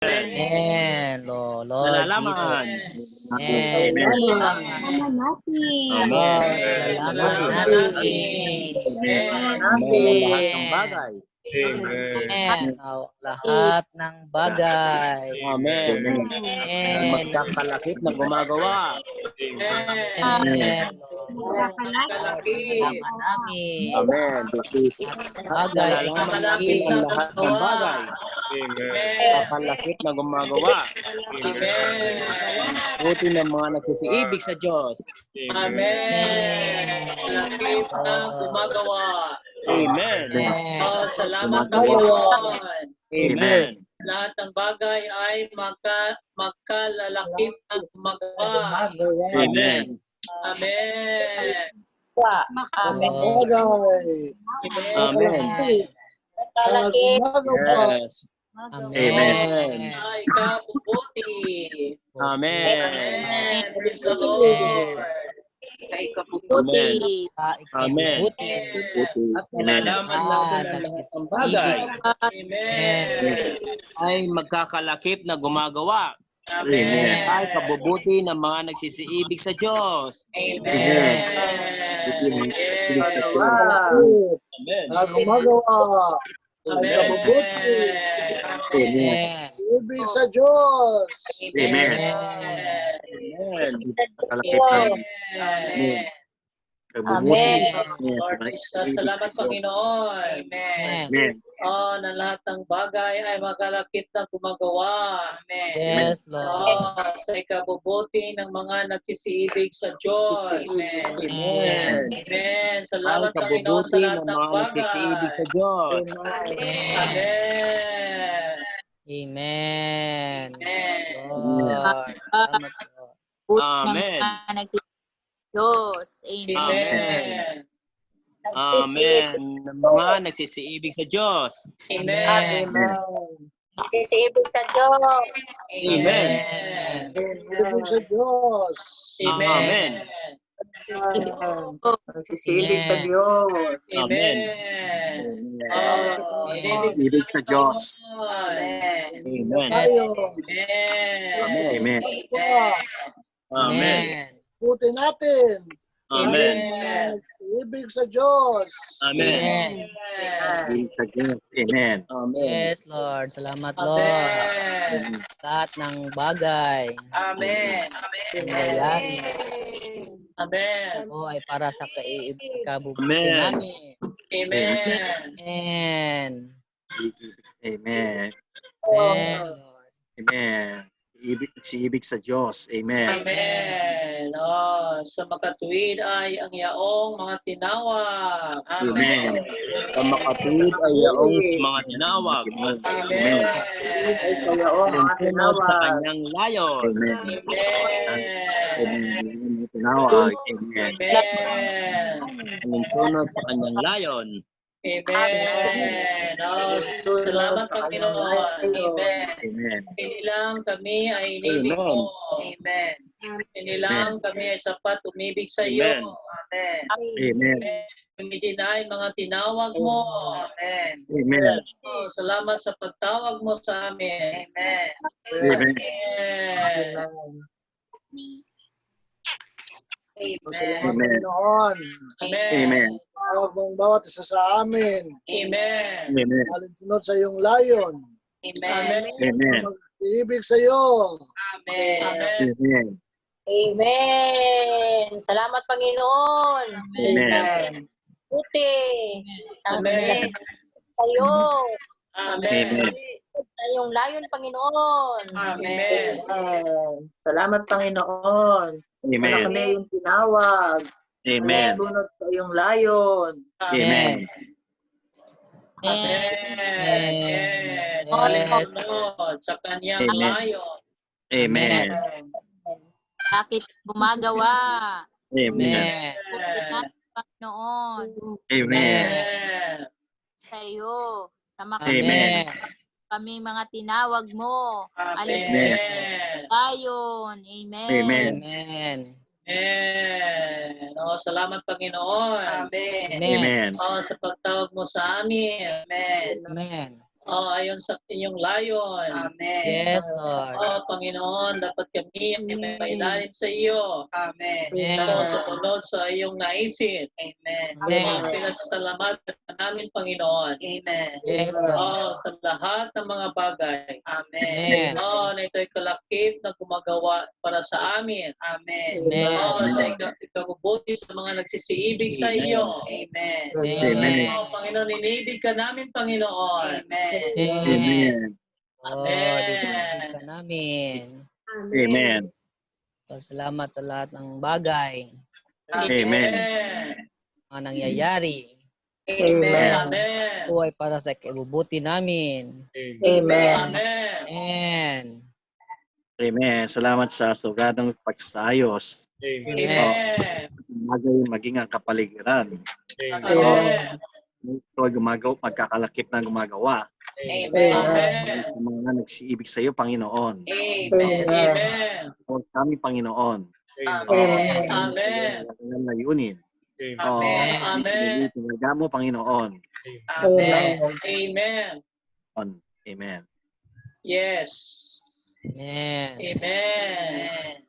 Amen, Lord Jesus. Nalalaman. Amen. Nalalaman natin. Amen. Nalalaman natin. Amen. Lahat ng bagay. Amen. Lahat ng bagay. Amen. Amen. Magkakalakip na gumagawa. Amen. Nakakalaki. Nalalaman namin. Amen. Bagay ay Nalalaman natin ang lahat ng bagay. Kakalakip na gumagawa. Buti ng mga nagsisiibig sa Diyos. Amen. Lakip ng gumagawa. Amen. Oh, salamat Panginoon. Amen. Lahat ng bagay ay magkalalakip ng gumagawa. Amen. Amen. Amen. Yes. Amen. Ay kabubuti. Amen. Amen. Praise the Lord. Amen. Amen. At nalalaman natin ang lahat ng bagay Amen. ay magkakalakip na gumagawa. Amen. Ay kabubuti ng mga nagsisiibig sa Diyos. Amen. Amen. Gumagawa. Amen. Ibig sa Diyos. Amen. Amen. Lord Jesus, salamat Panginoon. Amen. Oh, na lahat ng bagay ay magkalakip na gumagawa. Amen. Yes, Lord. Oh, sa ikabubuti ng mga nagsisiibig sa Diyos. Amen. Amen. Amen. Ay Salamat Panginoon sa kabubuti lahat ng ng mga nagsisiibig sa bagay. Diyos. Amen. Amen. Amen. Lord. Salamat, Lord. Amen. Diyos. Amen. Amen. Amen. Ng mga nagsisiibig sa Diyos. Amen. Sisibig sa Diyos. Amen. Ibig sa Diyos. Amen. Nagsisibig sa Diyos. Amen. Oh, Ibig sa Diyos. Amen. Amen. Tayo. Amen. Amen. Amen. Buti natin. Amen. Ibig sa Diyos. Amen. Amen. Amen. Yes, Lord. Salamat, Lord. Amen. Lahat ng bagay Amen. nangyayari Amen. ito ay para sa kabubuti Amen. namin. Amen. Amen. Amen. Amen, Lord. Amen. Ibig sa Diyos. Amen. Amen. Oh, sa makatuwid ay ang yaong mga tinawag. Amen. Sa makatid ay yaong sa mga tinawag. Amen. Alinsunod sa kanyang layon. Amen. Tinawag. Amen. Amen. Alinsunod sa kanyang layon. Amen. Oh, salamat Panginoon. Amen. Amen. Inilang kami ay inibig mo. Amen. Inilang kami ay sapat umibig sa iyo. Amen. Amen. Amen. Pumidinay mga tinawag mo. Amen. Amen. Oh, salamat sa pagtawag mo sa amin. Amen. Amen. Salamat Amen. Panginoon. Amen. Tawag ng bawat isa sa amin. Amen. Amen. Alinsunod sa iyong layon. Amen. Amen. Mag-ibig sa iyo. Amen. Amen. Amen. Salamat Panginoon. Amen. Buti. Amen. Sa'yo. Amen. Sa iyong layon, Panginoon. Amen. Salamat, Panginoon. Amen. Na kami yung tinawag. Amen. Sunod sa iyong layon. Amen. Amen. Alinsunod sa kanyang layon. Amen. Bakit gumagawa? Amen. Buti natin, Panginoon. Amen. Sa iyo. Sa Amen. kami mga tinawag mo. Amen. Layon. Amen. Amen. Amen. Amen. Oh, salamat Panginoon. Amen. Amen. Amen. Oh, sa pagtawag mo sa amin. Amen. Amen. ayon sa inyong layon. Amen. Yes, Lord. Panginoon, dapat kami ay may pailalim sa iyo. Amen. Ito, sumunod sa iyong naisin. Amen. Amen. Pinasasalamatan namin, Panginoon. Amen. Yes, Lord. Sa lahat ng mga bagay. Amen. Amen. Na ito'y kalakip na gumagawa para sa amin. Amen. Amen. Sa ikabubuti sa mga nagsisiibig sa iyo. Amen. Amen. Panginoon, iniibig ka namin, Panginoon. Amen. Amen. Oh, Amen. dinibig ka namin. Amen. So, salamat sa lahat ng bagay Amen. mga nangyayari. Amen. Amen. Ito ay para sa ikabubuti namin. Amen. Amen. Amen. Amen. Salamat sa sugadang pagsasayos. Amen. Magay maging ang kapaligiran. Amen. Ito ay magkakalakip na gumagawa. Amen. Sa mga nagsiibig sa iyo, Panginoon. Amen. Amen. O kami, Panginoon. Amen. Amen. Ang layunin. Amen. Amen. Talaga mo, Panginoon. Amen. Amen. Amen. Yes. Amen. Amen.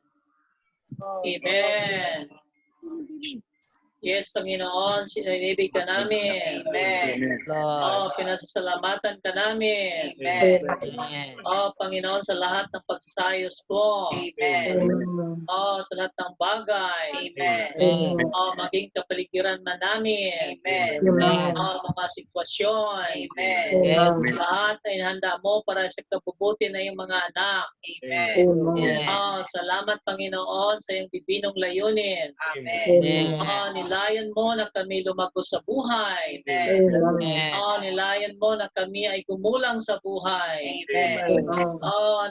Amen. Yes, Panginoon, sinilibig ka namin. Amen. Lord. Pinasasalamatan ka namin. Amen. Amen. Panginoon, sa lahat ng pagsasayos mo. Amen. Sa lahat ng bagay. Amen. Amen. Maging kapaligiran man namin. Amen. Amen. Mga sitwasyon. Amen. Yes. Lahat ay handa mo para sa kabubuti na iyong mga anak. Amen. Amen. Salamat, Panginoon, sa iyong dibinong layunin. Amen. Amen. Nilayan mo na kami lumago sa buhay. Amen. Nilayan mo na kami ay gumulang sa buhay. Amen.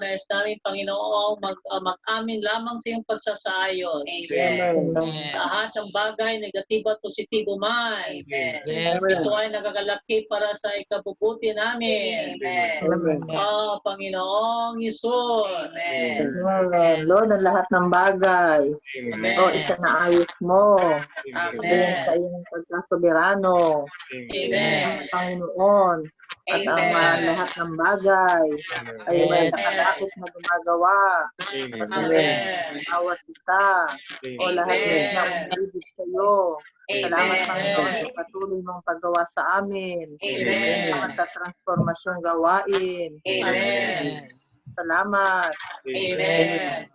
Nais namin, Panginoon, mag-amin lamang sa iyong pagsasayos. Amen. Lahat ng bagay, negatibo at positibo man. Amen. Yes. Ito ay nagagalaki para sa ikabubuti namin. Amen. Panginoong Hesus. Amen. Lord, ang lahat ng bagay. Amen. Isanaayos mo. Amen. Sa iyong pagkasoberano. Amen. Panginoon. At ang lahat ng bagay ay may Yes. nakalakit na gumagawa. Amen. Bawat isa. O lahat na umibig sa iyo. Salamat, Panginoon, sa patuloy mong paggawa sa amin. Amen. Sa transformasyon gawain. Amen. Salamat. Amen.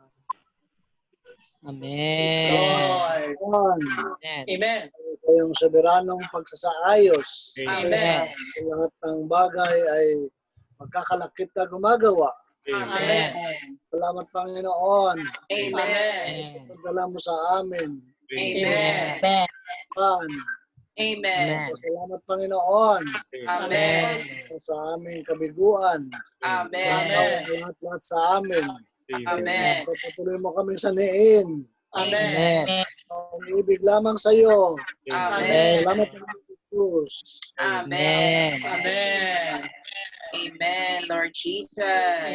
Amen. Lord. Amen. Amen. Kayong soberanong pagsasaayos. Amen. Sa lahat ng bagay ay magkakalakip na gumagawa. Amen. Salamat, Panginoon. Amen. Pagdala mo sa amin. Amen. Amen. Salamat, Panginoon. Amen. Sa aming kabiguan. Amen. Lahat sa amin. Amen. Patuloy mo kami saniin. Amen. Amen. Ang ibig lamang sa iyo. Amen. Salamat, Panginoon. Amen. Amen. Amen, Lord Jesus.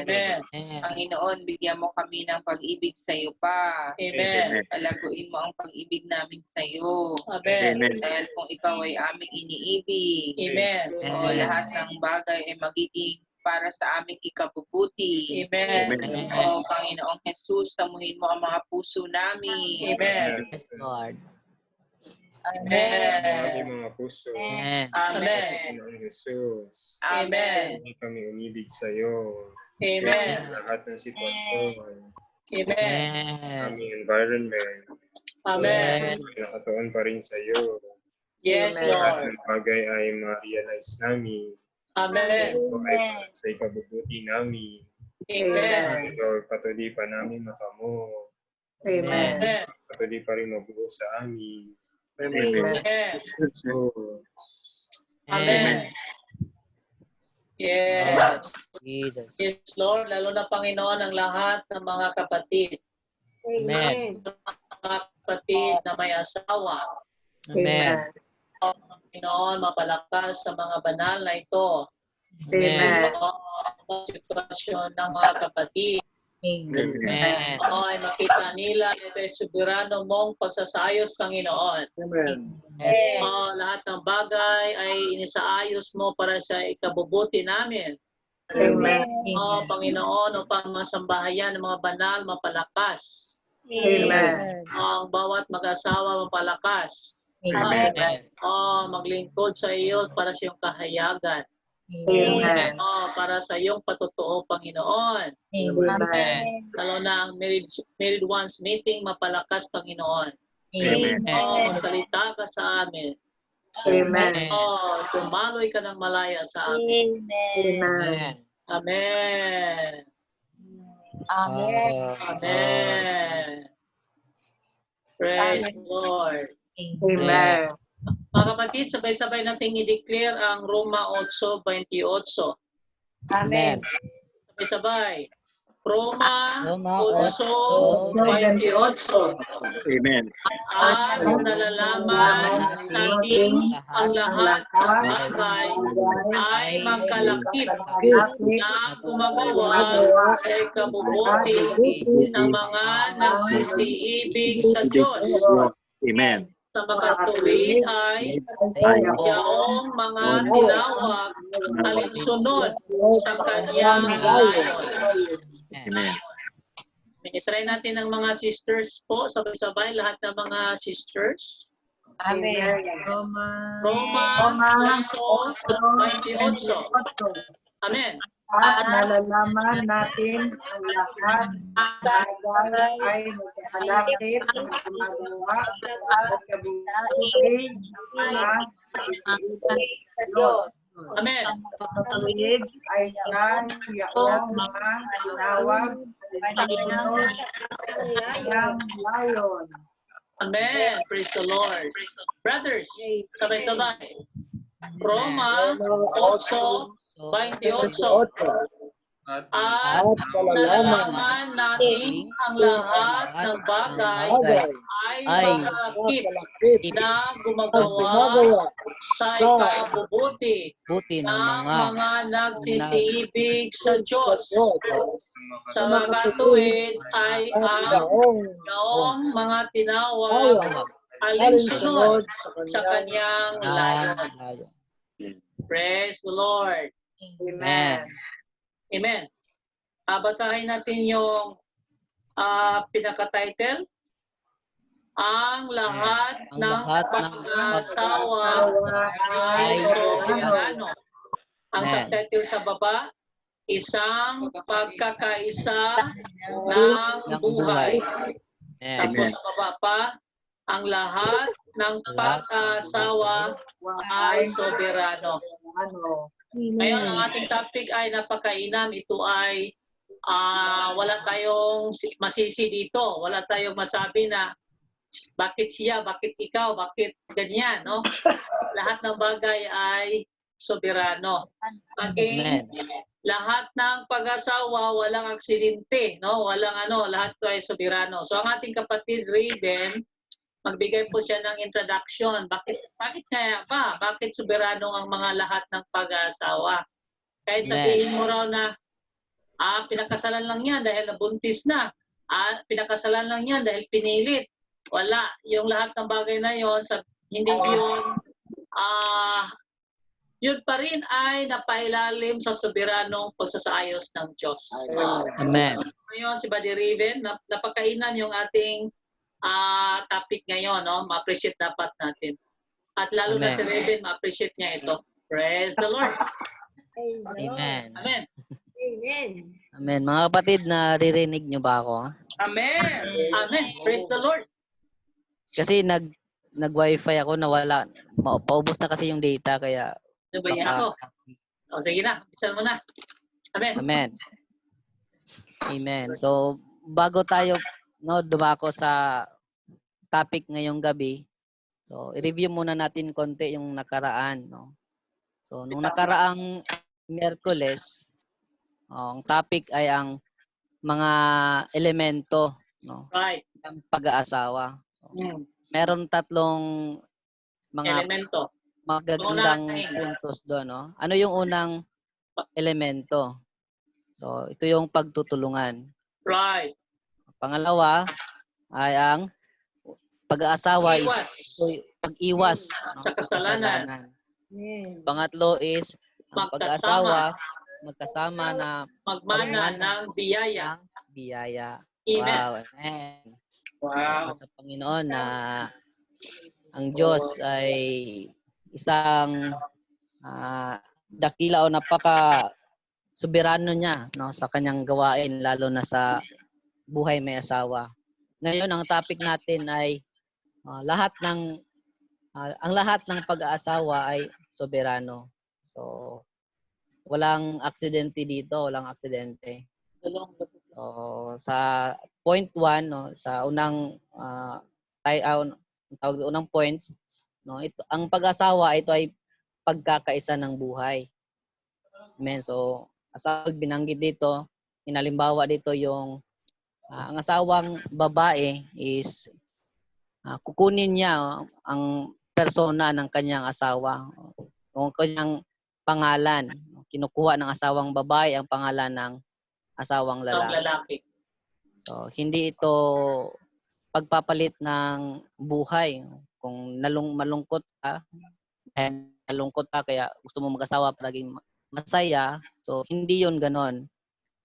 Amen. Panginoon, bigyan mo kami ng pag-ibig sa iyo pa. Amen. Palaguin mo ang pag-ibig namin sa iyo. Amen. Dahil kung ikaw ay aming iniibig, Amen. o lahat ng bagay ay magiging para sa aming ikabubuti. Amen. O Panginoong Jesus, tamuhin mo ang mga puso namin. Amen. Yes, Lord. Amen. Aming mga puso. Amen. Amen. Panginoong Jesus. Amen. Hindi kami umibig sa iyo. Amen. Sa lahat ng sitwasyon, Amen. Amen. aming environment, Amen. nakatuon pa rin sa iyo. Yes, Lahat Lord. ng bagay ay ma-realize namin. Amen. Ito ay para sa ikabubuti namin. Amen. Lord, patuloy pa namin makamo. Amen. Amen. Patuloy pa rin mabuo sa amin. Amen. Amen. Yes. Jesus. Yes, Lord. Lalo na, Panginoon, ang lahat ng mga kapatid. Amen. Mga kapatid na may asawa. Amen. Panginoon, mapalakas sa mga banal na ito. Amen. Ang sitwasyon ng mga kapatid. Amen. Ay makita nila ito ay soberano mong pagsasayos, Panginoon. Amen. Lahat ng bagay ay inisaayos mo para sa ikabubuti namin. Amen. Panginoon, upang masambahayan ng mga banal, mapalakas. Amen. Ang bawat mag-asawa, mapalakas. Amen. Maglingkod sa iyo para sa iyong kahayagan. Amen. Para sa iyong patotoo, Panginoon. Amen. Lalo na ang married ones meeting, mapalakas, Panginoon. Amen. Magsalita ka sa amin. Amen. Tumaloy ka ng malaya sa amin. Amen. Amen. Amen. Praise the Lord. Amen. Mga kapatid, sabay-sabay nating i-declare ang Roma 8:28. Amen. Sabay-sabay. Roma Roma 8:28. Amen. At nalalaman natin ang lahat ng bagay ay magkalakip na gumagawa sa ikabubuti ng mga nagsisiibig sa Diyos. Amen. Sa makatuwid ay yaong mga tinawag alinsunod sa kanyang layon. Amen. I-try natin ang mga sisters po, sabay-sabay lahat ng mga sisters. Amen. Roma 8:28. Amen. At nalalaman natin ang lahat ng bagay ay magkakalakip na gumagawa at kabubuti ng Diyos. Amen. Pagkatuwid ay sa yaong mga tinawag alinsunod sa kanyang layon. Amen. Praise the Lord. Brothers, sabay-sabay. Roma 8:28. At nalalaman natin ang lahat ng bagay ay magkalakip na gumagawa sa ikabubuti ng mga nagsisiibig sa Diyos. Sa makatuwid ay ang yaong mga tinawag alinsunod sa kanyang layon. Praise the Lord. Amen. Amen. Basahin natin yung pinaka-title. Ang lahat ng pag-asawa ay soberano. Ang subtitle sa baba, isang pagkakaisa ng buhay. Tapos sa baba pa, ang lahat ng pag-asawa ay soberano. Ngayon, ang ating topic ay napakainam. Ito ay wala tayong masisi dito. Wala tayong masabi na bakit siya, bakit ikaw, bakit ganyan, no? Lahat ng bagay ay soberano. Again, lahat ng pag-asawa, walang aksidente, no? Walang lahat to ay soberano. So ang ating kapatid Raven, magbigay po siya ng introduction. Bakit kaya ba? Bakit soberano ang mga lahat ng pag-aasawa? Kahit sabihin mo raw na pinakasalan lang yan dahil nabuntis na. Pinakasalan lang yan dahil pinilit. Wala. Yung lahat ng bagay na yon, hindi yun, yun pa rin ay napailalim sa soberanong pagsasaayos ng Diyos. Amen. Ngayon, si Buddy Raven, napakainam yung ating topic ngayon, no? Ma-appreciate dapat natin. At lalo na si Raven, ma-appreciate niya ito. Praise the Lord. Amen. Amen. Amen. Mga kapatid, naririnig niyo ba ako? Amen. Amen. Praise the Lord. Kasi nag-wifi ako, nawala. Paubos na kasi yung data, kaya... Sabayan ako. Sige na. Bisan mo na. Amen. Amen. Amen. So, bago tayo dumako sa topic ngayong gabi, so i-review muna natin konti yung nakaraan, no? So nung nakaraang Miyerkules, ang topic ay ang mga elemento, no, ng pag-aasawa. So, meron tatlong mga elemento. magagandang puntos doon, no? Ano yung unang elemento? So ito yung pagtutulungan. Right. Pangalawa ay ang pag-aasawa is Iwas pag-iwas sa kasalanan. Pangatlo is ang pag-aasawa magkasama na Magmana ng biyaya. ng biyaya. Amen. Wow, amen. Wow. Salamat sa Panginoon na ang Diyos ay isang dakila o napaka soberano niya, no, sa kanyang gawain, lalo na sa buhay may asawa. Ngayon ang topic natin ay ang lahat ng pag-aasawa ay soberano. So walang aksidente dito, walang aksidente. So sa point 1, no, sa unang unang point, no, ito ang pag-asawa, ito ay pagkakaisa ng buhay. Amen. So asal binanggit dito, inalimbawa dito yung ang asawang babae is kukunin niya ang persona ng kanyang asawa, o kanyang pangalan. Kinukuha ng asawang babae ang pangalan ng asawang lalaki. So hindi ito pagpapalit ng buhay. Kung malungkot ka, kaya gusto mo mag-asawa palaging masaya, so hindi yon ganon.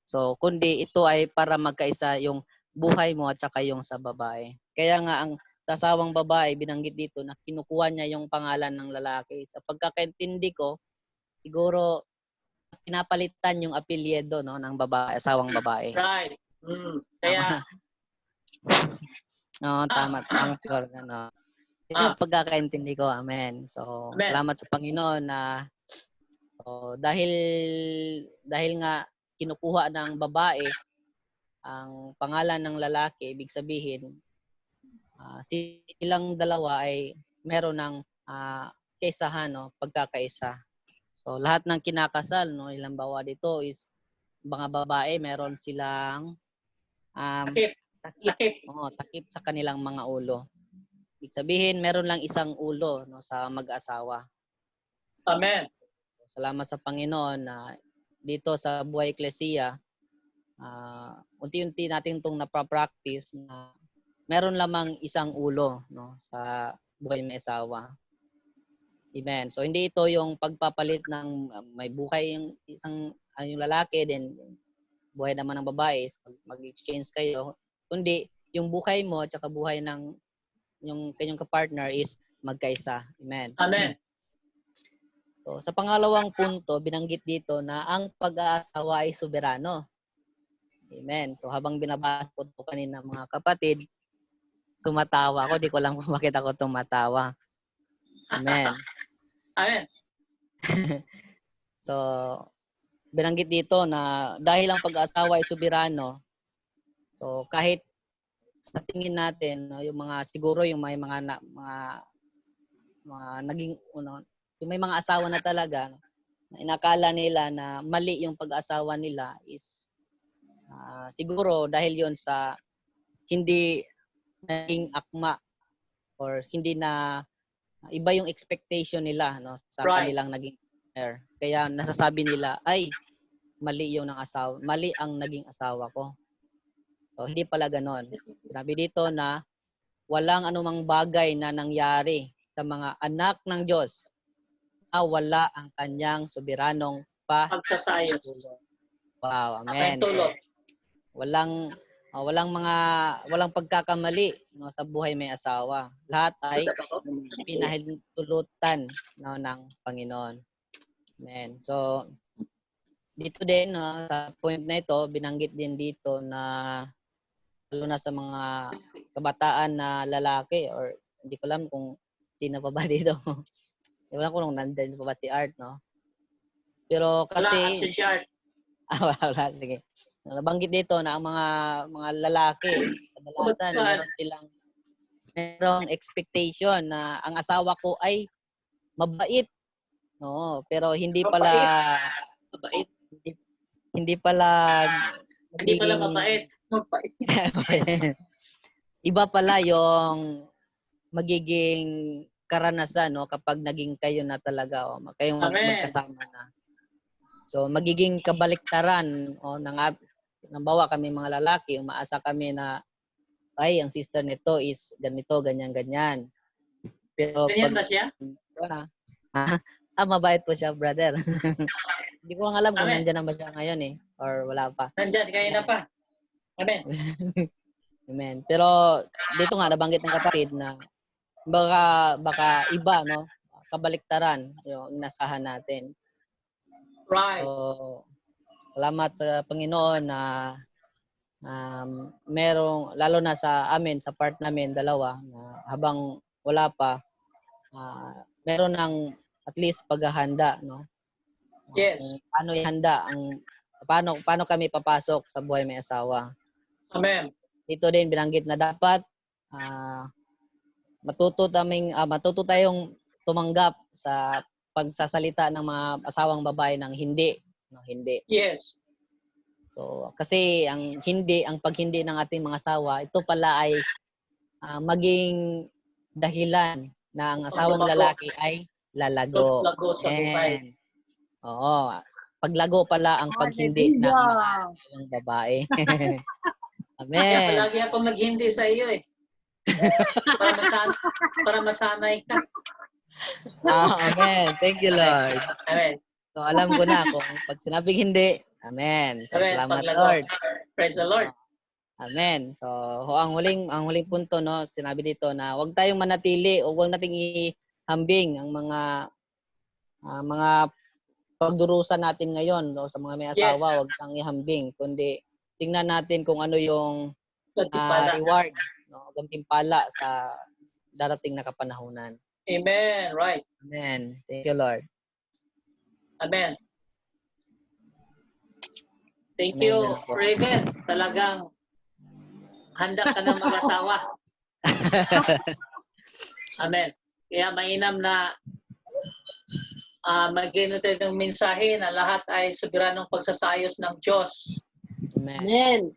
So kundi ito ay para magkaisa yung buhay mo at saka yung sa babae. Kaya nga ang sasawang babae, binanggit dito na kinukuha niya yung pangalan ng lalaki. Sa pagkakaintindi ko, siguro pinapalitan yung apelyido, no, ng babae, asawang babae. Right. Kaya no, tama siguro no. Yun yung pagkakaintindi ko. Amen. So, Amen. Salamat sa Panginoon na dahil nga kinukuha ng babae ang pangalan ng lalaki, ibig sabihin silang dalawa ay meron ng kaisahan, no, pagkakaisa. So lahat ng kinakasal, no, ilang bawa dito is mga babae, meron silang takip sa kanilang mga ulo. Ibig sabihin, meron lang isang ulo, no, sa mag-asawa. Amen. Salamat sa Panginoon na dito sa Buhay Ecclesia, unti-unti natin itong napapractice na meron lamang isang ulo, no, sa buhay may asawa. Amen. So hindi ito yung pagpapalit ng may buhay yung isang yung lalaki, then buhay naman ng babae, mag-exchange kayo, kundi yung buhay mo at saka buhay ng yung kanyang kapartner is magkaisa. Amen. Amen. So, sa pangalawang punto, binanggit dito na ang pag-aasawa ay soberano. Amen. So habang binabasa ko ito kanina mga kapatid, tumatawa ako. Di ko lang bakit ako tumatawa. Amen. Amen. So, binanggit dito na dahil ang pag-aasawa ay soberano, so kahit sa tingin natin, no, yung mga siguro yung may mga naging yung may mga asawa na talaga na inakala nila na mali yung pag-asawa nila is siguro dahil yon sa hindi naging akma or hindi na iba yung expectation nila, no, sa kanilang naging partner. Kaya nasasabi nila ay mali yung ng asawa, mali ang naging asawa ko. So hindi pala ganoon. Sinabi dito na walang anumang bagay na nangyari sa mga anak ng Diyos na wala ang kanyang soberanong pagsasayo. Wow, amen. So, walang pagkakamali, no, sa buhay may asawa. Lahat ay pinahintulutan, no, ng Panginoon. Amen. So dito din, sa point na ito, binanggit din dito na lalo na sa mga kabataan na lalaki, or hindi ko alam kung sino pa ba dito. Hindi ko alam kung nandun pa ba si Art, no? Pero kasi wala si Art. Wala, sige. Nabanggit dito na ang mga lalaki, kadalasan merong expectation na ang asawa ko ay mabait. No, pero hindi pala mabait. Hindi pala mabait. Iba pala yung magiging karanasan, no, kapag naging kayo na talaga, o kayong magkasama na. So magiging kabaliktaran, o Halimbawa kami mga lalaki, umaasa kami na ay ang sister nito is ganito, ganyan. Pero Ganyan pag ba siya? mabait po siya, brother. Hindi ko lang alam kung Amen. nandiyan na ba siya ngayon or wala pa. Nandyan, kayo na pa. Amen. Amen. Pero dito nga nabanggit ng kapatid na baka iba, no? Kabaliktaran yung inasahan natin. Right. So, salamat sa Panginoon na merong, lalo na sa amin, sa part namin, dalawa, na habang wala pa, meron ng at least paghahanda, no? Yes. Kung paano ihanda, paano kami papasok sa buhay may asawa. Amen. Dito din binanggit na dapat matuto tayong tumanggap sa pagsasalita ng mga asawang babae ng hindi, no, hindi. Yes. So kasi ang paghindi ng ating mga asawa, ito pala ay maging dahilan na ang asawang lalaki ay lalago. Lago sa buhay. Oo. Paglago pala ang paghindi ng mga asawang babae. Amen. Kaya palagi akong naghindi sa iyo eh. Para masanay ka. Amen. Thank you, Lord. Amen. So alam ko na kung pag sinabing hindi, amen. So Amen. salamat, Paglago. Lord. Praise the Lord. Amen. So ang huling punto, no, sinabi dito na huwag tayong manatili o huwag nating ihambing ang mga pagdurusa natin ngayon, no, sa mga may asawa. Yes. Huwag tang ihambing, kundi tingnan natin kung ano yung Gantimpala. reward, no, gantimpala sa darating na kapanahunan. Amen. Right. Amen. Thank you, Lord. Amen. Thank Amen. you, Amen po. Raven. Talagang handa ka na mag-asawa. Amen. Kaya mainam na magiging tayo ng mensahe na lahat ay soberanong pagsasayos ng Diyos. Amen.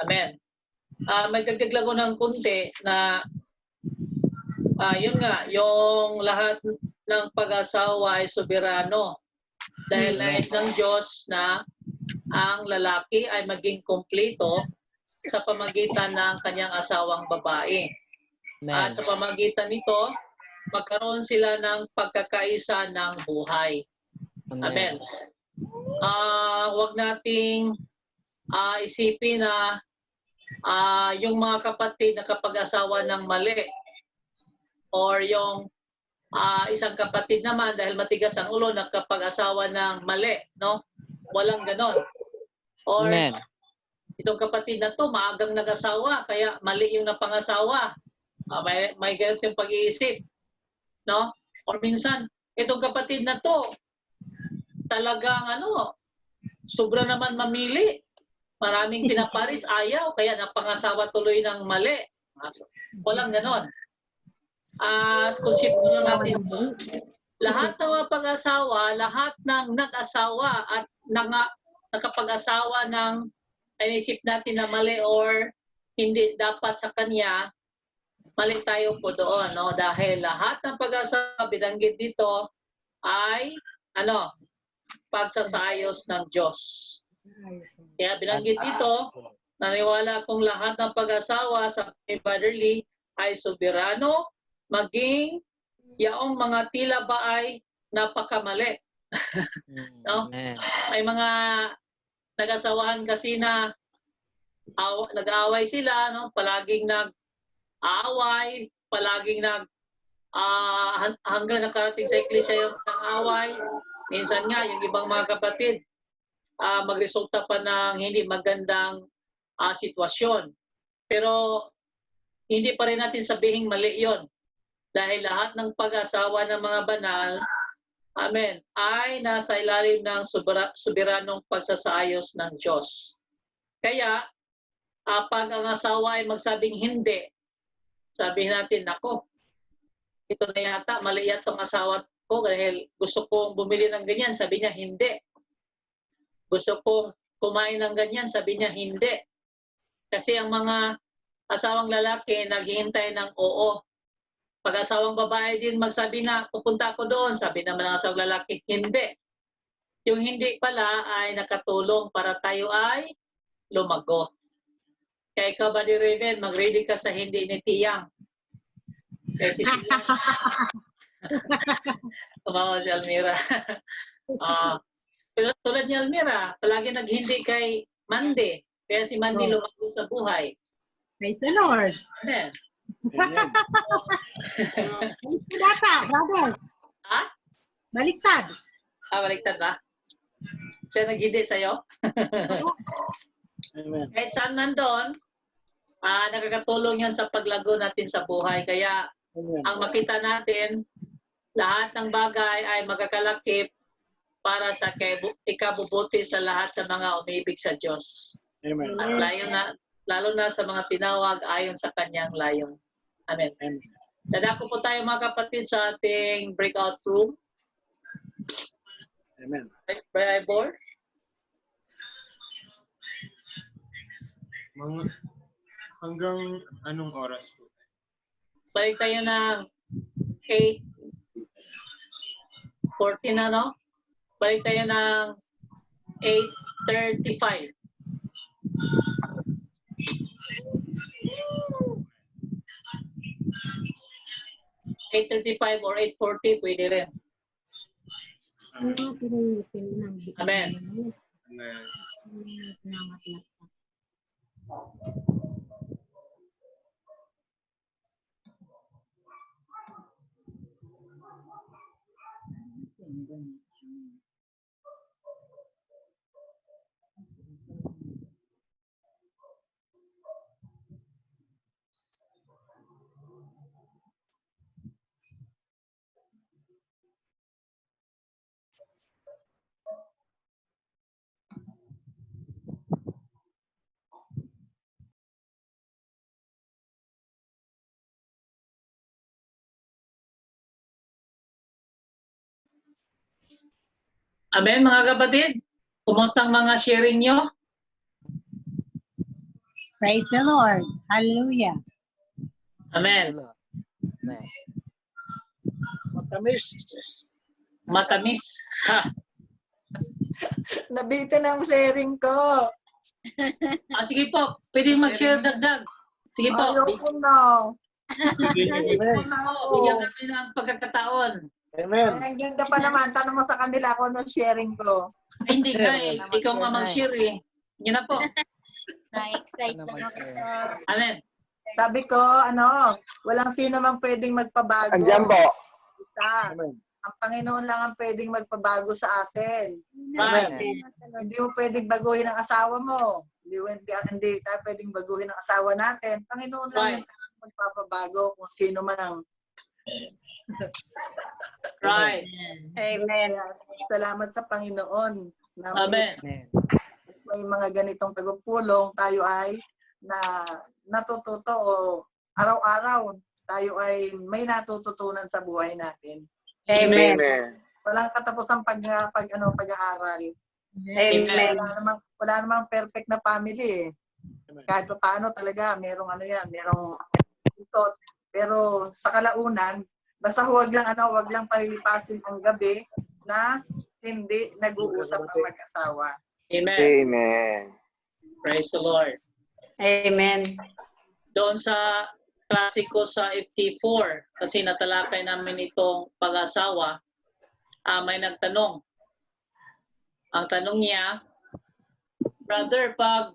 Amen. Magdagdag lang ko ng kunti na yun nga, yung lahat ng pag-asawa ay soberano. Dahil nais ng Diyos na ang lalaki ay maging kumpleto sa pamagitan ng kanyang asawang babae. Amen. At sa pamagitan nito, magkaroon sila ng pagkakaisa ng buhay. Amen. Huwag nating isipin na yung mga kapatid na kapag-asawa ng mali or yung isang kapatid naman dahil matigas ang ulo na kapag-asawa ng mali, no? Walang ganon. Or Amen. itong kapatid na to maagang nag-asawa kaya mali yung napangasawa. May ganito yung pag-iisip, no? Or minsan itong kapatid na to talagang sobra naman mamili. Maraming pinaparis, ayaw, kaya napangasawa tuloy ng mali. Walang ganon. Konsepto na natin ito. Lahat ng mga pag-asawa, lahat ng nag-asawa at nakapag-asawa ng inisip natin na mali or hindi dapat sa kanya, mali tayo po doon, no? Dahil lahat ng pag-asawa binanggit dito ay pagsasayos ng Diyos. Kaya binanggit dito, naniwala akong lahat ng pag-asawa sa brotherly ay soberano, maging yaong mga tila ba ay napakamali. No? May mga nag-asawahan kasi na nag-aaway sila, no? Palaging nag-aaway, palaging hanggang nakarating sa iglesia yung away. Minsan nga, yung ibang mga kapatid, magresulta pa ng hindi magandang sitwasyon. Pero hindi pa rin natin sabihin mali yon. Dahil lahat ng pag-asawa ng mga banal, amen, ay nasa ilalim ng soberanong pagsasayos ng Diyos. Kaya, pag ang asawa ay magsabing hindi, sabihin natin, nako, ito na yata, mali yata ang asawa ko dahil gusto kong bumili ng ganyan, sabi niya, hindi. Gusto kong kumain ng ganyan, sabi niya, hindi. Kasi ang mga asawang lalaki, naghihintay ng oo. Pag-asawang babae din magsabi na, pupunta ako doon, sabi naman ng asawang lalaki, hindi. Yung hindi pala ay nakatulong para tayo ay lumago. Kaya ikaw ba ni Raven, mag-ready ka sa hindi ni Tiyang. Kasi si Tiyang, tumawa si Almira. Tulad ni Almira, palagi naghindi kay Mandy. Kaya si Mandy lumago sa buhay. Praise the Lord. Amen. Amen. Baliktad ata, brother. Ha? Baliktad. Baliktad ba? Siya naghindi sa'yo? Amen. Kahit saan nandun, nakakatulong yan sa paglago natin sa buhay. Kaya Amen. ang makita natin, lahat ng bagay ay magkakalakip para sa ikabubuti sa lahat ng mga umibig sa Diyos. Amen. At lalo na sa mga tinawag ayon sa kanyang layong. Amen. Amen. Dadako po tayo mga kapatid sa ating breakout room. Amen. Brother Board. Hanggang anong oras po? Balik tayo ng 8:40 na, no? Balik tayo ng 8:35. 8:35 or 8:40, pwede rin. Amen. Amen. Amen, mga kapatid. Kumusta ang mga sharing nyo? Praise the Lord. Hallelujah. Amen. Amen. Matamis. Matamis. Ha. Nabitin ang sharing ko. Sige po, pwede mag-share dagdag. Sige po. Ayoko na. Ayoko Amen. na ako. Bigyan kami ng pagkakataon. Amen. Ang ganda pa naman. Tanong mo sa kanila kung anong sharing ko. Ay, hindi nga eh. Ikaw nga mag-share eh. Yun na po. Na-excite lang ako sa... Amen. Sabi ko, walang sino mang pwedeng magpabago. Andiyan po. Isa. Amen. Ang Panginoon lang ang pwedeng magpabago sa atin. Right. Hindi mo pwedeng baguhin ang asawa mo. Hindi tayo pwedeng baguhin ang asawa natin. Panginoon lang yung magpapabago kung sino man ang... Right. Amen. Salamat sa Panginoon. Amen. May mga ganitong tagapulong, tayo ay natututo o araw-araw tayo ay may natututunan sa buhay natin. Amen. Walang katapusang pag-aaral. Amen. Wala namang perfect na family eh. Kahit pa paano talaga, merong ito. Pero sa kalaunan, basta huwag lang palilipasin ang gabi na hindi nag-uusap ang mag-asawa. Amen. Amen. Praise the Lord. Amen. Doon sa klasiko sa FT4, kasi natalakay namin itong pag-asawa, may nagtanong. Ang tanong niya, Brother, pag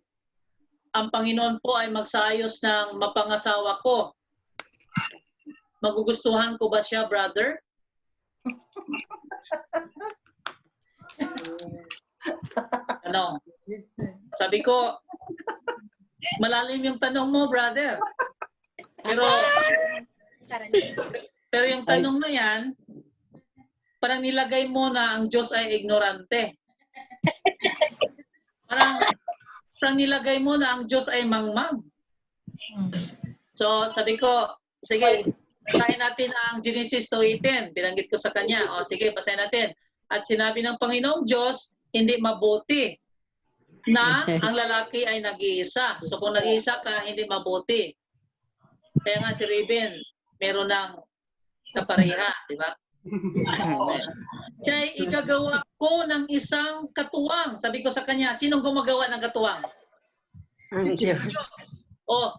ang Panginoon po ay magsayos ng mapangasawa ko, magugustuhan ko ba siya, brother? Sabi ko, malalim yung tanong mo, brother. Pero yung tanong na yan, parang nilagay mo na ang Diyos ay ignorante. Parang nilagay mo na ang Diyos ay mangmang. So, sabi ko, sige, basahin natin ang Genesis 2:18. Binanggit ko sa kanya. O sige, basahin natin. At sinabi ng Panginoong Diyos, hindi mabuti na ang lalaki ay nag-iisa. So kung nag-iisa ka, hindi mabuti. Kaya nga si Raven, meron ng kapareha, di ba? Siya'y igagawa ko ng isang katuwang. Sabi ko sa kanya, sinong gumagawa ng katuwang? Ang Diyos. Oh,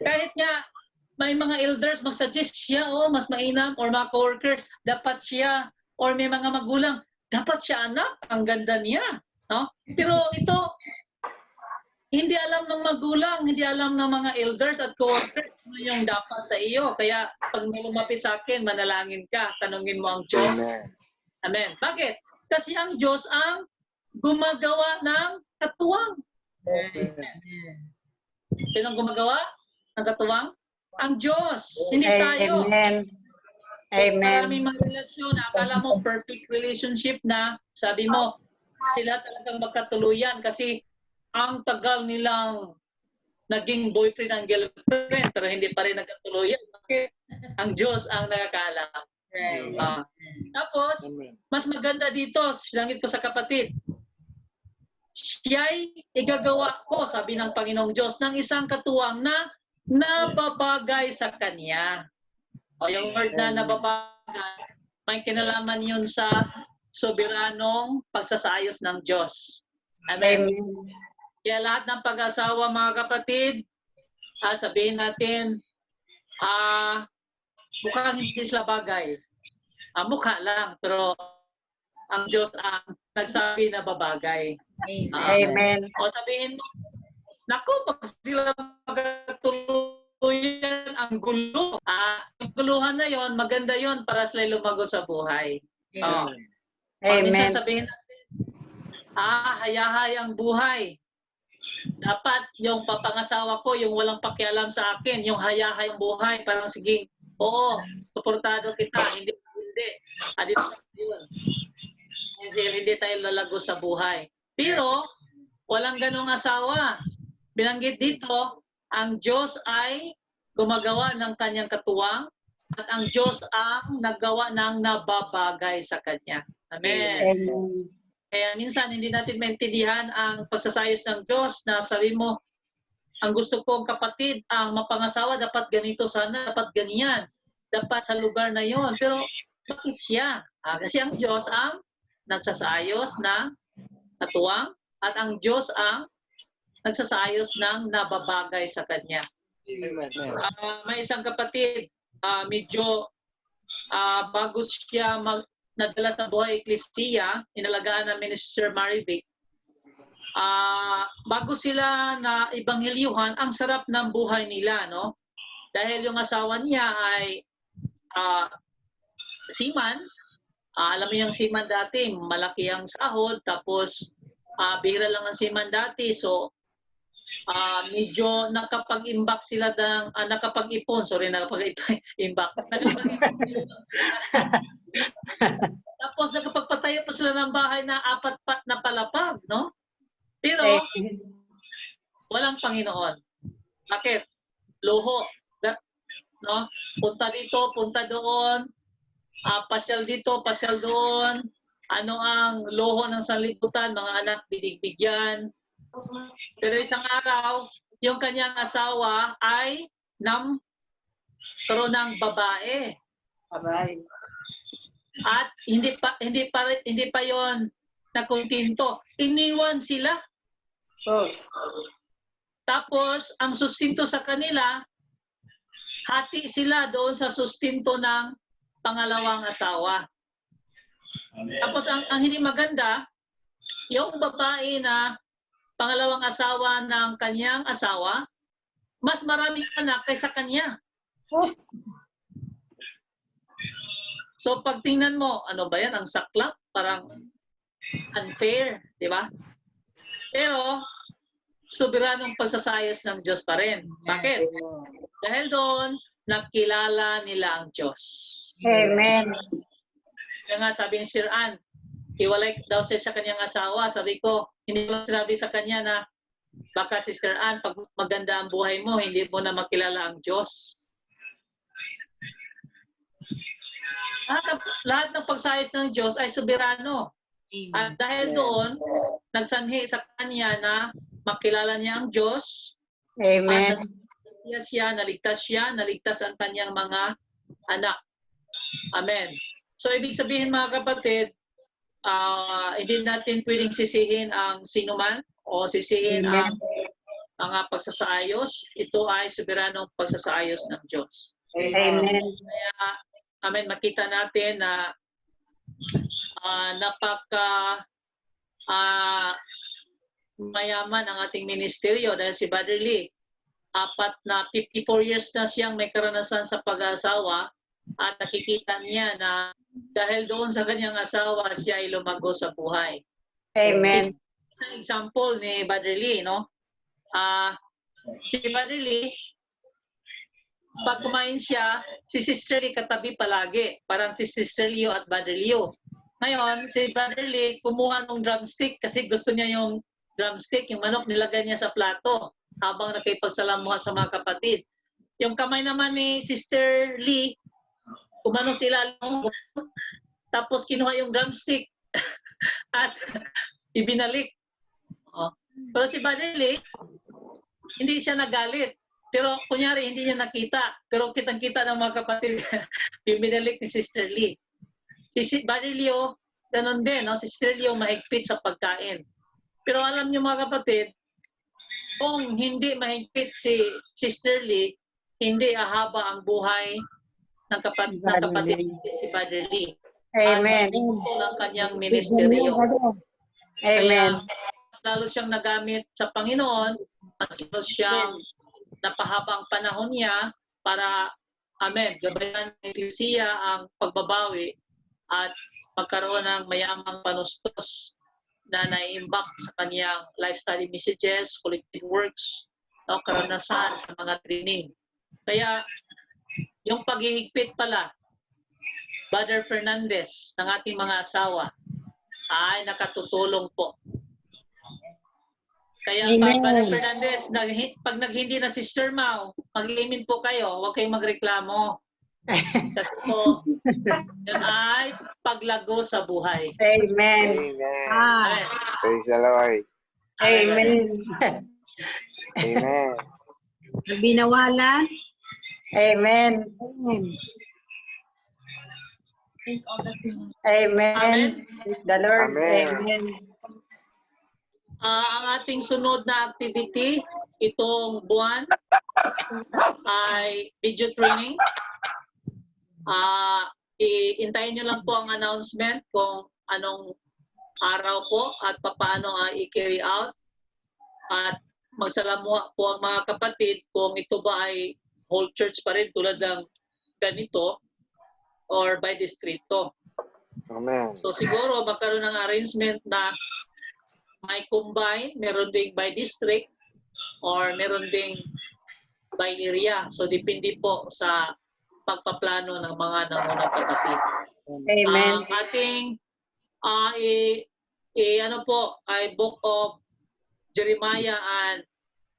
kahit nga may mga elders mag-suggest siya, mas mainam, or mga co-workers, dapat siya, or may mga magulang, dapat siya anak, ang ganda niya. No? Pero ito, hindi alam ng magulang, hindi alam ng mga elders at co-workers ano yung dapat sa iyo. Kaya pag may lumapit sa akin, manalangin ka, tanungin mo ang Diyos. Amen. Bakit? Kasi ang Diyos ang gumagawa ng katuwang. Sino ang gumagawa ng katuwang? Ang Diyos, hindi tayo. Amen. Amen. Maraming mga relasyon, akala mo perfect relationship na, sabi mo, sila talagang magkatuluyan kasi ang tagal nilang naging boyfriend and girlfriend pero hindi pa rin nagkatuluyan. Bakit? Ang Diyos ang nakakaalam. Tapos, mas maganda dito, sinanggit ko sa kapatid, siya'y igagawa ko, sabi ng Panginoong Diyos, ng isang katuwang na nababagay sa Kanya. O yung word na nababagay, may kinalaman yun sa soberanong pagsasayos ng Diyos. Amen. Kaya lahat ng pag-asawa, mga kapatid, sabihin natin, mukhang hindi sila bagay. Mukha lang, pero ang Diyos ang nagsabi na babagay. Amen. O sabihin mo, naku, pag sila magkatuluyan, ang gulo. Yung guluhan na yon, maganda yon para sila lumago sa buhay. Amen. Minsan sabihin natin, hayahay ang buhay. Dapat yung papangasawa ko, yung walang pakialam sa akin, yung hayahay ang buhay, parang sige, oo, suportado kita, hindi. Yun. Hindi tayo lalago sa buhay. Pero, walang ganong asawa. Binanggit dito, ang Diyos ay gumagawa ng kanyang katuwang at ang Diyos ang naggawa ng nababagay sa kanya. Amen. Amen. Kaya minsan hindi natin maintindihan ang pagsasayos ng Diyos na sabi mo, ang gusto kong kapatid, ang mapangasawa dapat ganito sana, dapat ganyan, dapat sa lugar na yon. Pero bakit siya? Kasi ang Diyos ang nagsasayos ng katuwang at ang Diyos ang nagsasayos ng nababagay sa Kanya. May isang kapatid, medyo bago siya nadala sa buhay eklesiya, inalagaan namin ni Sir Marivic, bago sila na ibanghelyuhan, ang sarap ng buhay nila, no? Dahil yung asawa niya ay seaman. Alam mo yung seaman dati, malaki ang sahod, tapos bihira lang ang seaman dati, so medyo nakapag-imbak sila ng, nakapag-ipon sila. Tapos nakapagpatayo pa sila ng bahay na 4 na palapag, no? Pero walang Panginoon. Bakit? Luho. No? Punta dito, punta doon, pasyal dito, pasyal doon. Ano ang luho ng sanlibutan, mga anak binigbigyan. Pero isang araw, yung kanyang asawa ay karoon ng babae. Aray. At hindi pa yon nakuntinto. Iniwan sila. Tapos ang sustinto sa kanila, hati sila doon sa sustinto ng pangalawang asawa. Tapos ang hindi maganda, yung babae na pangalawang asawa ng kanyang asawa, mas maraming anak kaysa kanya. So pag tingnan mo, ano ba yan? Ang saklap, parang unfair, di ba? Pero, soberanong pagsasayos ng Diyos pa rin. Bakit? Dahil doon, nakilala nila ang Diyos. Amen. Kaya nga sabi ni Sir Ann, iwalay daw siya sa kanyang asawa. Sabi ko, hindi mo sinabi sa kanya na baka Sister Ann, pag maganda ang buhay mo, hindi mo na makilala ang Diyos. Lahat ng pagsayos ng Diyos ay soberano. At dahil doon, nagsanhi sa kanya na makilala niya ang Diyos. Amen. At naligtas ang kanyang mga anak. Amen. So, ibig sabihin mga kapatid, hindi natin pwedeng sisihin ang sinuman o sisihin ang mga pagsasaayos, ito ay soberanong pagsasaayos ng Diyos. Amen. Kaya, amen, makita natin na napaka mayaman ang ating ministeryo dahil si Brother Lee, 54 years na siyang may karanasan sa pag-aasawa at nakikita niya na dahil doon sa kanyang asawa, siya ay lumago sa buhay. Amen. Isang example ni Brother Lee, no? Si Brother Lee, pag kumain siya, si Sister Lee katabi palagi. Parang si Sister Leo at Brother Leo. Ngayon, si Brother Lee kumuha ng drumstick kasi gusto niya yung drumstick, yung manok, nilagay niya sa plato habang nakipagsalamuha sa mga kapatid. Yung kamay naman ni Sister Lee, kumano sila, tapos kinuha yung drumstick at ibinalik. Pero si Brother Lee, hindi siya nagalit. Pero kunyari, hindi niya nakita. Pero kitang-kita ng mga kapatid, binalik ni Sister Lee. Si Brother Leo, ganun din. No? Si Sister Leo mahigpit sa pagkain. Pero alam niyo mga kapatid, kung hindi mahigpit si Sister Lee, hindi ahaba ang buhay ng kapatid si Brother Lee. Amen. At ang kanyang ministeryo. Amen. Kaya, lalo siyang nagamit sa Panginoon, mas lalo siyang napahabang panahon niya para, amen, gabayan ng Eklesiya ang pagbabawi at magkaroon ng mayamang panustos na naiimbak sa kanyang life study messages, collective works, o karanasan sa mga training. Kaya, yung paghihigpit pala, Brother Fernandez, ng ating mga asawa, ay nakatutulong po. Kaya Brother Fernandez, pag naghindi na Sister Mau, mag-iimin po kayo, huwag kayong magreklamo. Kasi po, yun ay paglago sa buhay. Amen. Amen. Praise the Lord. Amen. Amen. Nagbinawalan. Amen. Amen. The Lord. Amen. Ang ating sunod na activity, itong buwan, ay video training. Iintayin nyo lang po ang announcement kung anong araw po at paano i-carry out. At magsalamuha po ang mga kapatid kung ito ba ay whole church pa rin tulad ng ganito or by distrito. Amen. So siguro magkaroon ng arrangement na may combine, meron ding by district or meron ding by area. So depende po sa pagpaplano ng mga namunang kapatid. Amen. Ang ating ano po ay Book of Jeremiah and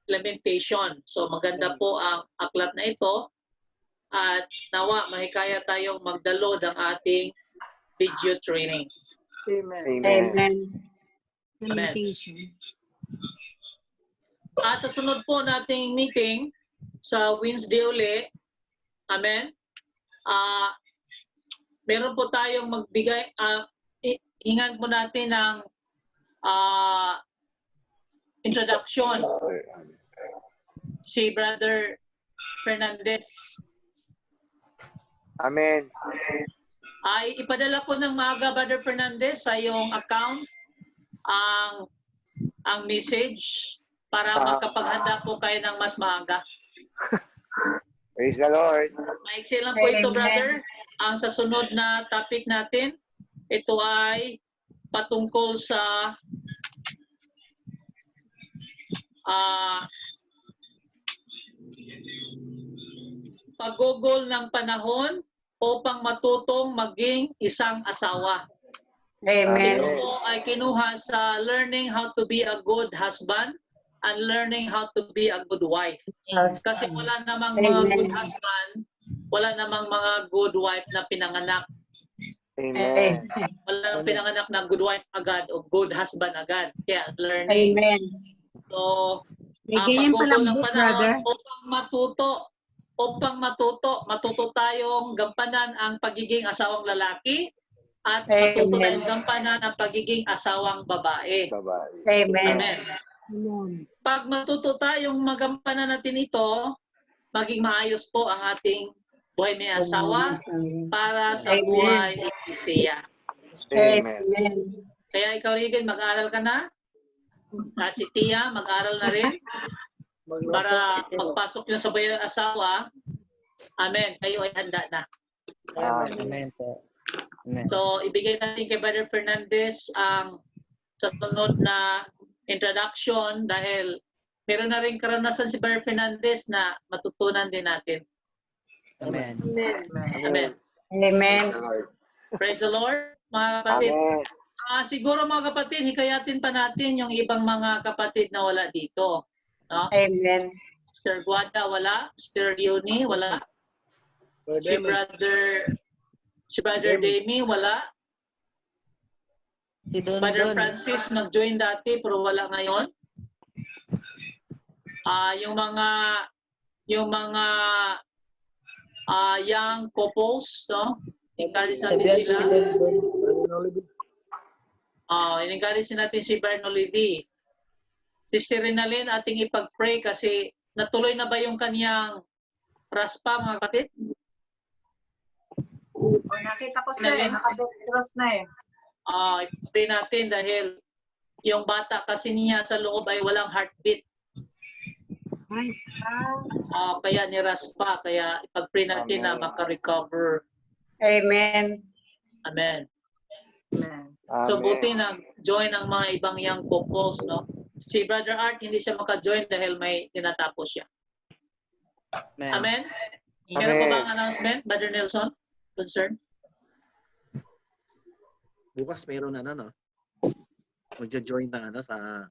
Lamentation. So maganda po ang aklat na ito at nawa mahikaya tayong magdalo ng ating video training. Amen. Amen. Amen. Sa sunod po nating meeting sa Wednesday uli, amen, meron po tayong magbigay, hingan po natin ng introduction. Si Brother Fernandez. Amen. Ay ipadala ko ng maaga, Brother Fernandez, sa iyong account ang message para makapaghanda po kayo ng mas maaga. Praise the Lord. Maiksi lang po ito, brother. Ang sa sunod na topic natin, ito ay patungkol sa paggugol ng panahon upang matutong maging isang asawa. Amen. Ito ay kinuha sa Learning How to Be a Good Husband and Learning How to Be a Good Wife. Kasi wala namang mga good husband, wala namang mga good wife na pinanganak. Amen. Wala namang pinanganak na good wife agad o good husband agad. Kaya learning. Amen. So, Ganyan palang ng book, panahon brother. upang matuto tayong gampanan ang pagiging asawang lalaki at matuto tayong gampanan ang pagiging asawang babae. Bye-bye. Amen. Amen. Pag matuto tayong magampanan natin ito, maging maayos po ang ating buhay may asawa para sa buhay iglesia. Amen. Kaya ikaw, Riven, mag-aral ka na. At si Tia, mag-aral na rin para pagpasok nyo sa buhay ng asawa. Amen. Kayo ay handa na. Amen po. Amen. So, ibigay natin kay Brother Fernandez ang sa sunod na introduction dahil meron na rin karanasan si Brother Fernandez na matutunan din natin. Amen. Amen. Amen. Praise the Lord, mga kapatid. Amen. Siguro mga kapatid, hikayatin pa natin yung ibang mga kapatid na wala dito. No? Amen. Sister Guada, wala. Sister Leonie, wala. Si Brother Demi, wala. Si Don Brother Don. Francis nag-join dati pero wala ngayon. Yung mga young couples, no? Encourage natin Sabihan sila. si Don Don. Encourage natin si Bern Olivi. Sister Rinalyn, ating ipag-pray kasi natuloy na ba yung kaniyang raspa, mga kapatid? Nakita ko siya nakabot-cross na eh. Ipag-pray natin dahil yung bata kasi niya sa loob ay walang heartbeat. Kaya ni raspa, kaya ipag-pray natin na maka-recover. Amen. Amen. Amen. So buti nag-join ang mga ibang young couples, no? Si Brother Art hindi siya maka-join dahil may tinatapos siya. Amen. Meron pa bang announcement, Brother Nelson? Concern? Bukas mayroon no? Magja-join na sa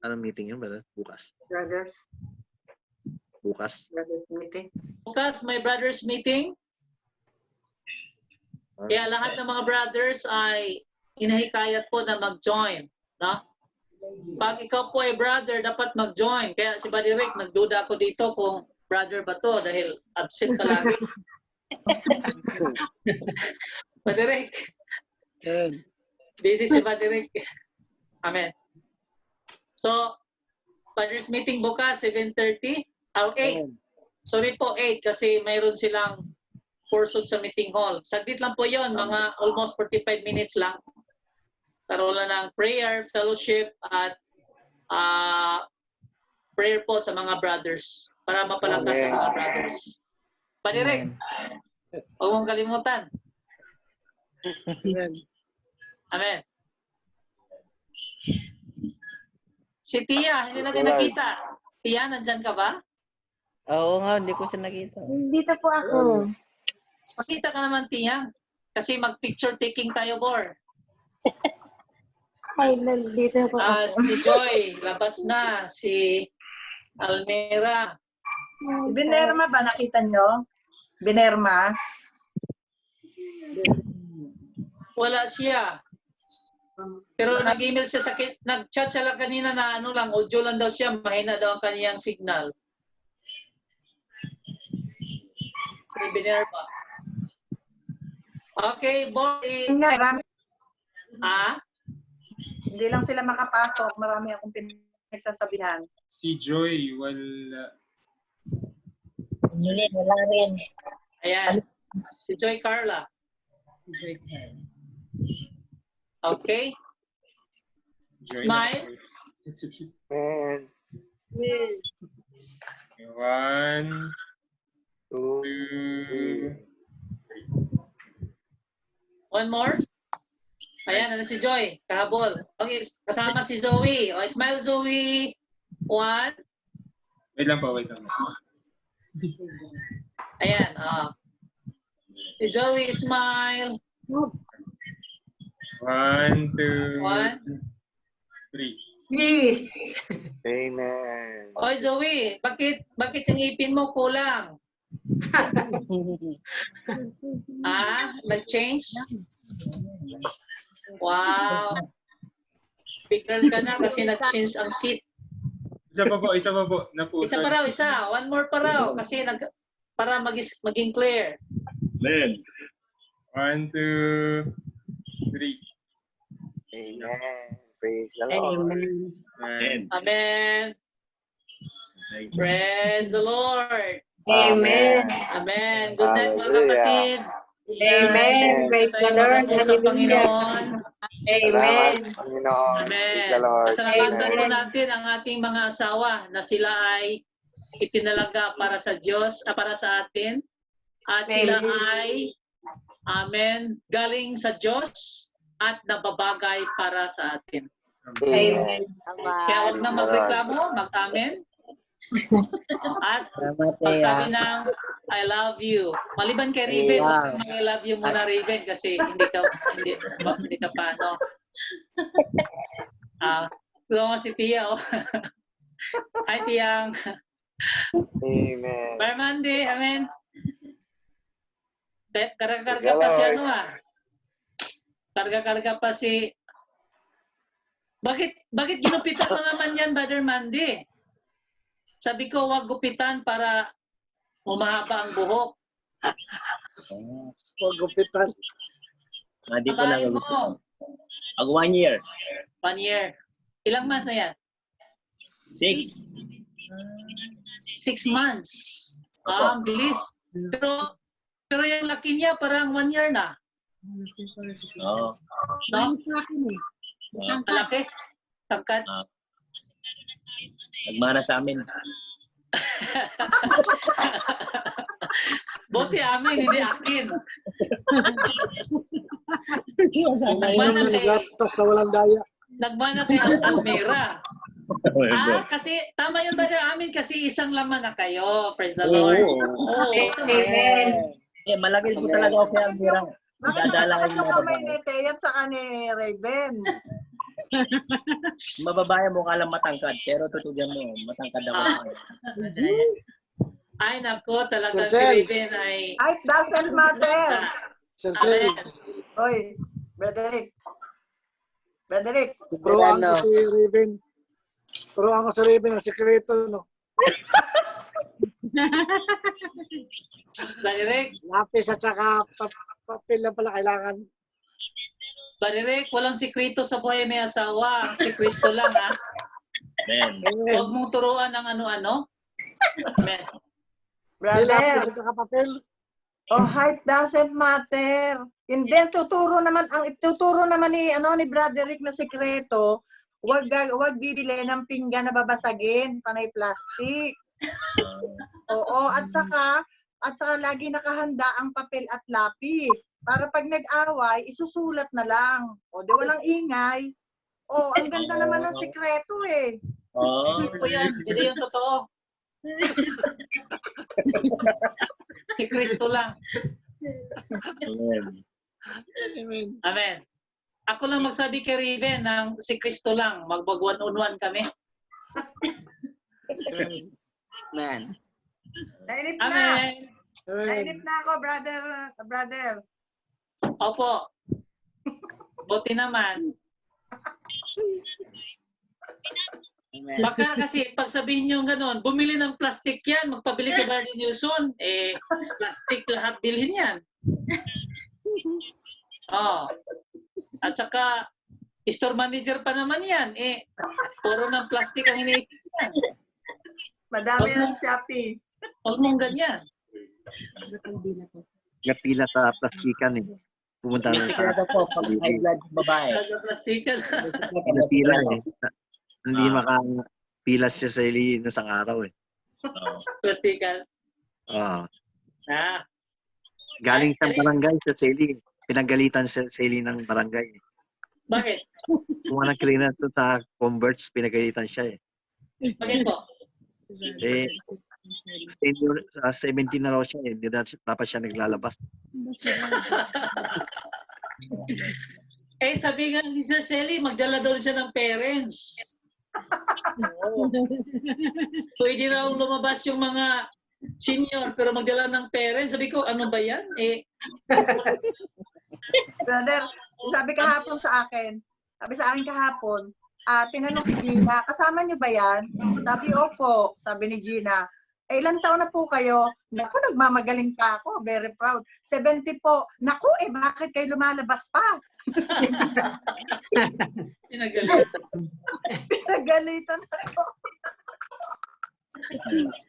anong meeting yun, brother? Bukas. Brothers. Bukas. Brothers meeting. Bukas may brothers meeting. Kaya lahat ng mga brothers ay inahikayat po na mag-join. No? Pag ikaw po ay brother, dapat mag-join. Kaya si Buddy Rick, nagduda ako dito kung brother ba to dahil absent ka lagi. Buddy Rick. This is si Buddy Rick. Amen. So, brothers meeting bukas, 7:30. 8. Sorry po, 8 kasi mayroon silang pursuit sa meeting hall. Saglit lang po yon, mga almost 45 minutes lang. Karoon ng prayer, fellowship, at prayer po sa mga brothers para mapalakas sa mga brothers. Padirek, huwag mong kalimutan. Amen. Amen. Si Tia, hindi natin nakita. Tia, nandyan ka ba? Oo nga, hindi ko siya nakita. Dito po ako. Makita ka naman, Tia. Kasi mag-picture taking tayo, Bor. Ay, nandito po ako. Si Joy, labas na. Si Almera. Binerma ba nakita nyo? Binerma? Wala siya. Pero nag-email siya nag-chat siya lang kanina na audio lang daw siya, mahina daw ang kaniyang signal. Si Binerma. Okay, boy. Hindi lang sila makapasok. Marami akong pinagsasabihan. Si Joy, wala. Wala rin. Ayan. Si Joy Carla. Okay. Joy Smile. Amen. 1, 2, 3. One more. Ayan, si Joy. Kahabol. Okay, kasama si Zoe. O, smile, Zoe. 1. Wait lang po. Ayan. Si Zoe, smile. 1, 2, 1. 3. Amen. Oy, Zoe, bakit yung ipin mo kulang? Nag-change? Wow. Big girl ka na kasi nag-change ang teeth. Isa pa po. Isa pa raw, isa. One more pa raw kasi para maging clear. Amen. 1, 2, 3. Amen. Praise the Lord. Amen. Amen. Praise the Lord. Amen. Amen. Good night mga Hallelujah. kapatid. Amen. Praise the Tayo Lord. magandang sa Hallelujah. Panginoon. Amen. Salamat, Panginoon. Praise Amen. the Lord. Pasalamatan po Amen. natin ang ating mga asawa na sila ay itinalaga para sa Diyos, para sa atin. At sila Amen. ay, amen, galing sa Diyos at nababagay para sa atin. Amen. Kaya huwag na magreklamo, mag-amen. At Salamat, pagsabi Tia. ng I love you. Maliban kay Riven, Wow. I love you muna Riven kasi hindi ka pa ano. Tulungan si Tia. Oh. Hi Tiang. Amen. Bye Mandy. Amen. Karga-karga pa si ano Karga-karga pa si Bakit ginupitan mo naman yan, Brother Mandy? Sabi ko, wag gupitan para umahaba ang buhok. Huwag gupitan. Hindi ko lang. Tabahin mo. Pag 1 year. 1 year. Ilang months na yan? 6. 6 months. Ang bilis. Pero yung laki niya parang 1 year na. Oo. No? Malaki. Tangkad. Nagmana sa amin. Buti amin, hindi akin. Pinainom ng gatos sa walang daya. Nagmana kay Almira. Kasi tama yun ba amin kasi isang laman na kayo. Praise the Lord. Oo. Amen. Malaki po talaga ako kay Almira. Bakit nakatakat yung kamay ni Tea at saka ni Raven? Mababae mo ka lang matangkad, pero tutugan mo, matangkad ako. Ay, nako, talagang Sir Sel. Raven ay... It doesn't matter. Sir Sel, Oy, Brederick. Brederick. turuan ko si Raven. Turuan ko si Raven ang sikreto, no? Badirek, Lapis at saka papel na pala kailangan. Badirek, walang sikreto sa buhay may asawa. Si Kristo lang, ha? Amen. Huwag mong turuan ng ano-ano. Amen. May Brother. lapis at saka papel. Oh, height doesn't matter. Hindi, tuturo naman ni Broderick na sikreto. Wag bibili ng pinggan na babasagin, panay plastic. Oo, at saka lagi nakahanda ang papel at lapis. Para pag nag-away, isusulat na lang. O, di walang ingay. O, ang ganda naman ng sikreto eh. Oo. Hindi po yan. Hindi yung totoo. Si Kristo lang. Amen. Amen. Amen. Ako lang magsabi kay Riven ng si Kristo lang. Magbag-one-on-one kami. Amen. Nainip na. Amen. Nainip na ako, brother. Opo. Buti naman. Amen. Baka kasi pag sabihin nyo gano'n, bumili ng plastic yan, magpabili ka ba ni Nilson? Plastic lahat bilhin yan. Oh. At saka, store manager pa naman yan. Puro ng plastic ang iniisip yan. Madami ang Shopee. Huwag mong ganyan. Napila sa plastikan eh. Pumunta May na sa sikreto po, pag high blood babae. Nag-plastikan. napila eh. Hindi makapila siya sa ili isang araw eh. Plastikan. Oo. Ay, Galing sa barangay sa Seli. Pinagalitan sa Seli ng barangay. Bakit? Kung anong clearance sa converts, pinagalitan siya eh. Bakit po? Eh, 17 na raw siya eh. Hindi na dapat siya naglalabas. Sabi nga ni Sir Selly, magdala daw siya ng parents. Pwede raw lumabas yung mga senior, pero magdala ng parents. Sabi ko, ano ba yan? Brother, sabi sa akin kahapon, tinanong si Gina, kasama niyo ba yan? Sabi, opo. Sabi ni Gina, ilang taon na po kayo? Naku, nagmamagaling pa ako. Very proud. 70 po. Naku, bakit kayo lumalabas pa? Pinagalitan. Pinagalitan ako.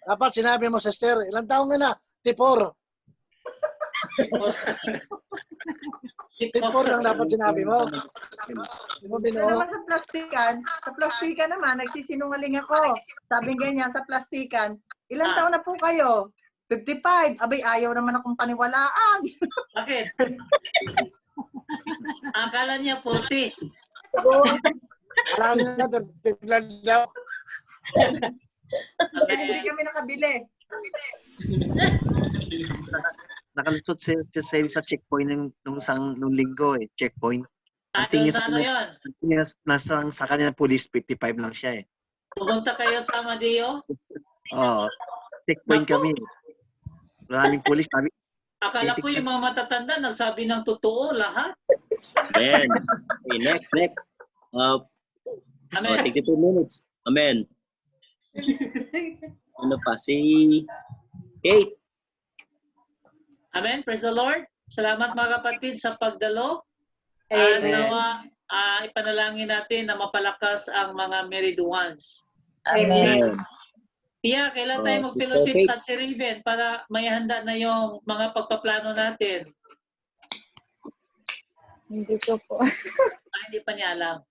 Dapat sinabi mo, sister, ilang taong ka na? Tipor. Tipor lang dapat sinabi mo. Ito naman sa plastikan naman, nagsisinungaling ako. Sabi ganyan, sa plastikan, ilang taon na po kayo? 55. Abay, ayaw naman akong paniwalaan. Bakit? Akala niya 40. Wala na, tiglan daw. Kaya hindi kami nakabili. Nakalusot sa checkpoint nung linggo eh. Checkpoint. Ang Doon tingin sa sa ano kanya, yun? sa kanya police, 55 lang siya eh. Pumunta kayo sa Amadeo? Oo. Checkpoint kami. Maraming police. Sabi, Akala ko yung mga matatanda nagsabi ng totoo lahat. Amen. Okay, next. Amen. 32 minutes. Amen. Ano pa? Si Kate. Amen. Praise the Lord. Salamat mga kapatid sa pagdalo. At Amen. nawa, ipanalangin natin na mapalakas ang mga married ones. Amen. Pia, kailan tayo Sister mag-fellowship Kate. at si Raven para may handa na yung mga pagpaplano natin? Hindi ko po. Hindi pa niya alam.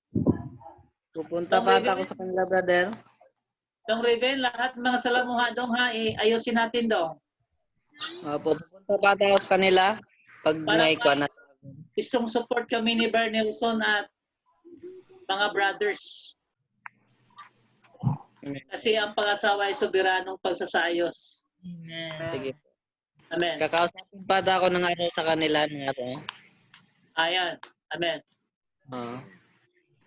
Pupunta pa ata ako sa kanila, brother. Dong Raven, lahat ng mga salamuha dong ha, ayusin natin dong. Pupunta pa ata ako sa kanila pag Para naikwa na. Gustong support kami ni Bern Nelson at mga brothers. Kasi ang pag-asawa ay soberanong pagsasayos. Sige. Amen. Kakausapin pa ata ako ng araw sa kanila ng araw. Ayan. Amen. Oo.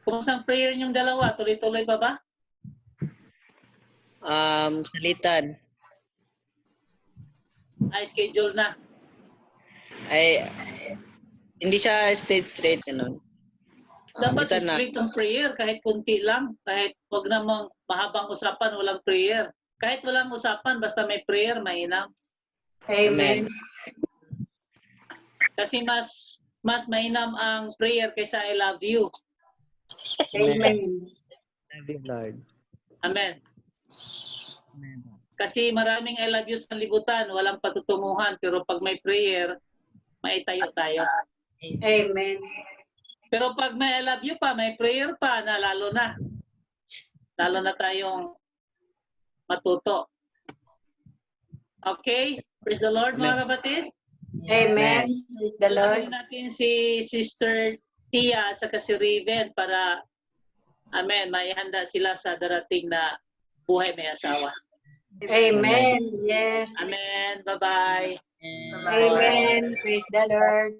Kumusta ang prayer niyong dalawa? Tuloy-tuloy pa ba? Salitan. Ay, schedule na. Ay, hindi siya straight, ano. Dapat Minsan na. straight ang prayer, kahit kunti lang. Kahit wag namang mahabang usapan, walang prayer. Kahit walang usapan, basta may prayer, mainam. Amen. Kasi mas mainam ang prayer kaysa I love you. Amen. Love you, Lord. Amen. Kasi maraming I love you sa libutan, walang patutunguhan. Pero pag may prayer, may tayo tayo. Amen. Pero pag may I love you pa, may prayer pa, na lalo na. Lalo na tayong matuto. Okay? Praise the Lord, mga kapatid. Amen. Praise the Lord. Lord. Natin si Sister Tia at saka si Raven para, amen, may handa sila sa darating na buhay may asawa. Amen. Yes. Amen. Bye-bye. Amen. Praise the Lord.